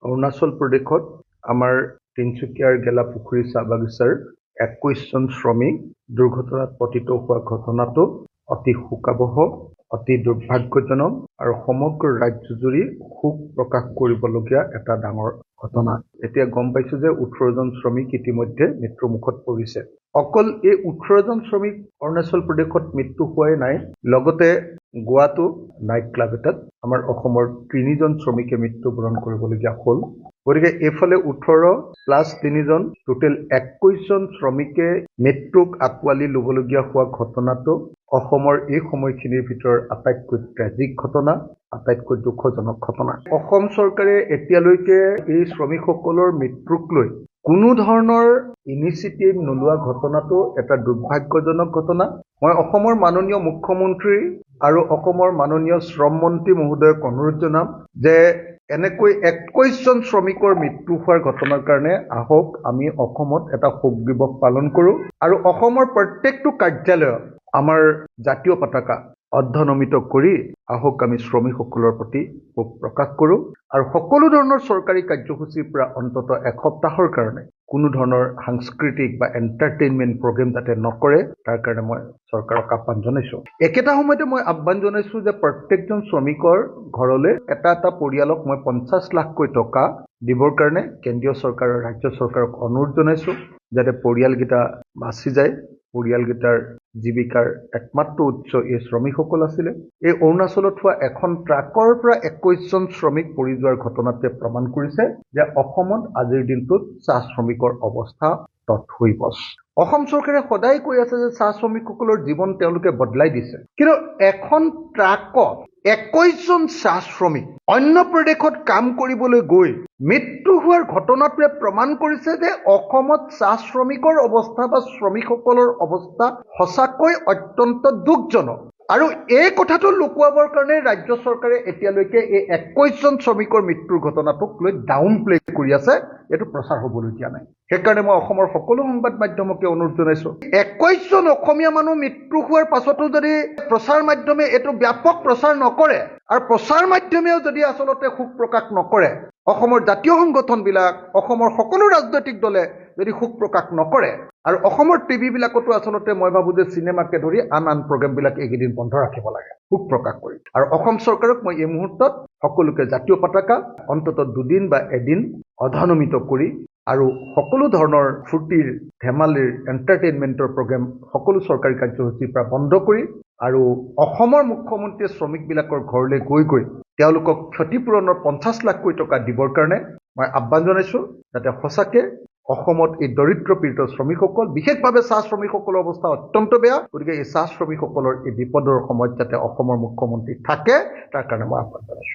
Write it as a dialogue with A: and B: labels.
A: অৰুণাচল প্ৰদেশত আমাৰ তিনচুকীয়াৰ গেলাপুখুৰী চাহ বাগিচাৰ 21 জন শ্ৰমিক দুৰ্ঘটনাত পতিত হোৱা ঘটনাটো অতি শোকাবহ, অতি দুৰ্ভাগ্যজনক আৰু সমগ্ৰ ৰাজ্যজুৰি শোক প্ৰকাশ কৰিবলগীয়া এটা ডাঙৰ ঘটনা। এতিয়া গম পাইছো যে 18 জন শ্ৰমিক ইতিমধ্যে মৃত্যুৰ মুখত পৰিছে। অকল এই 18 জন শ্ৰমিক অৰুণাচল প্ৰদেশত মৃত্যু হোৱাই নাই, লগতে গোৱাটো নাইট ক্লাব এটাত আমাৰ অসমৰ 3 জন শ্ৰমিকে মৃত্যুবৰণ কৰিবলগীয়া হ'ল। গতিকে এইফালে 18 প্লাছ 3 জন টোটেল 21 জন শ্ৰমিকে মৃত্যুক আঁকোৱালি ল'বলগীয়া হোৱা ঘটনাটো অসমৰ এই সময়খিনিৰ ভিতৰত আটাইতকৈ ট্ৰেজিক ঘটনা, আটাইতকৈ দুখজনক ঘটনা। অসম চৰকাৰে এতিয়ালৈকে এই শ্ৰমিকসকলৰ মৃত্যুক লৈ কোনো ধৰণৰ ইনিচিয়েটিভ নোলোৱা ঘটনাটো এটা দুৰ্ভাগ্যজনক ঘটনা। মই অসমৰ মাননীয় মুখ্যমন্ত্ৰী আৰু অসমৰ মাননীয় শ্ৰম মন্ত্ৰী মহোদয়ক অনুৰোধ জনাম যে এনেকৈ 21 জন শ্ৰমিকৰ মৃত্যু হোৱাৰ ঘটনাৰ কাৰণে আহক আমি অসমত এটা শোক দিৱস পালন কৰোঁ আৰু অসমৰ প্ৰত্যেকটো কাৰ্যালয়ত আমাৰ জাতীয় পতাকা অৰ্ধনমিত কৰি আহক আমি শ্ৰমিকসকলৰ প্ৰতি শোক প্ৰকাশ কৰোঁ আৰু সকলো ধৰণৰ চৰকাৰী কাৰ্যসূচীৰ পৰা অন্তত এসপ্তাহৰ কাৰণে কোনো ধৰণৰ সাংস্কৃতিক বা এণ্টাৰটেইনমেণ্ট প্ৰগ্ৰেম যাতে নকৰে তাৰ কাৰণে মই চৰকাৰক আহ্বান জনাইছোঁ। একেটা সময়তে মই আহ্বান জনাইছোঁ যে প্ৰত্যেকজন শ্ৰমিকৰ ঘৰলৈ এটা পৰিয়ালক মই 50 লাখকৈ টকা দিবৰ কাৰণে কেন্দ্ৰীয় চৰকাৰ আৰু ৰাজ্য চৰকাৰক অনুৰোধ জনাইছোঁ যাতে পৰিয়ালকেইটা বাচি যায়। পৰিয়ালকেইটাৰ জীৱিকাৰ একমাত্ৰ উৎস এই শ্ৰমিকসকল আছিলে। এই অৰুণাচলত হোৱা এখন ট্ৰাকৰ পৰা 21 জন শ্ৰমিক পৰি যোৱাৰ ঘটনাটোৱে প্ৰমাণ কৰিছে যে অসমত আজিৰ দিনটোত চাহ শ্ৰমিকৰ অৱস্থা তৎসৈবচ। অসম চৰকাৰে সদায় কৈ আছে যে চাহ শ্ৰমিকসকলৰ জীৱন তেওঁলোকে বদলাই দিছে, কিন্তু এখন ট্ৰাকত 21 জন চাহ শ্ৰমিক অন্য প্ৰদেশত কাম কৰিবলৈ গৈ মৃত্যু হোৱাৰ ঘটনাটোৱে প্ৰমাণ কৰিছে যে অসমত চাহ শ্ৰমিকৰ অৱস্থা বা শ্ৰমিকসকলৰ অৱস্থা সঁচাকৈ অত্যন্ত দুখজনক। আৰু এই কথাটো লুকুৱাবৰ কাৰণে ৰাজ্য চৰকাৰে এতিয়ালৈকে এই 21 জন শ্ৰমিকৰ মৃত্যুৰ ঘটনাটোক লৈ ডাউন প্লে কৰি আছে, এইটো প্ৰচাৰ হ'বলৈ দিয়া নাই। সেইকাৰণে মই অসমৰ সকলো সংবাদ মাধ্যমকে অনুৰোধ জনাইছোঁ 21 জন অসমীয়া মানুহ মৃত্যু হোৱাৰ পাছতো যদি প্ৰচাৰ মাধ্যমে এইটো ব্যাপক প্ৰচাৰ নকৰে আৰু প্ৰচাৰ মাধ্যমেও যদি আচলতে শোক প্ৰকাশ নকৰে, অসমৰ জাতীয় সংগঠনবিলাক অসমৰ সকলো ৰাজনৈতিক দলে যদি শোক প্ৰকাশ নকৰে আৰু অসমৰ টিভিবিলাকতো আচলতে মই ভাবোঁ যে চিনেমাকে ধৰি আন প্ৰগ্ৰেমবিলাক এইকেইদিন বন্ধ ৰাখিব লাগে শোক প্ৰকাশ কৰি। আৰু অসম চৰকাৰক মই এই মুহূৰ্তত সকলোকে জাতীয় পতাকা অন্তত 2 দিন বা এদিন অৰ্ধনমিত কৰি আৰু সকলো ধৰণৰ ফূৰ্তিৰ ধেমালিৰ এণ্টাৰটেইনমেণ্টৰ প্ৰগ্ৰেম সকলো চৰকাৰী কাৰ্যসূচীৰ পৰা বন্ধ কৰি আৰু অসমৰ মুখ্যমন্ত্ৰীয়ে শ্ৰমিকবিলাকৰ ঘৰলৈ গৈ তেওঁলোকক ক্ষতিপূৰণৰ 50 লাখকৈ টকা দিবৰ কাৰণে মই আহ্বান জনাইছোঁ যাতে সঁচাকৈ অসমত এই দৰিদ্ৰ পীড়িত শ্ৰমিকসকল, বিশেষভাৱে চাহ শ্ৰমিকসকলৰ অৱস্থা অত্যন্ত বেয়া। গতিকে এই চাহ শ্ৰমিকসকলৰ এই বিপদৰ সময়ত যাতে অসমৰ মুখ্যমন্ত্ৰী থাকে তাৰ কাৰণে মই আহ্বান জনাইছোঁ।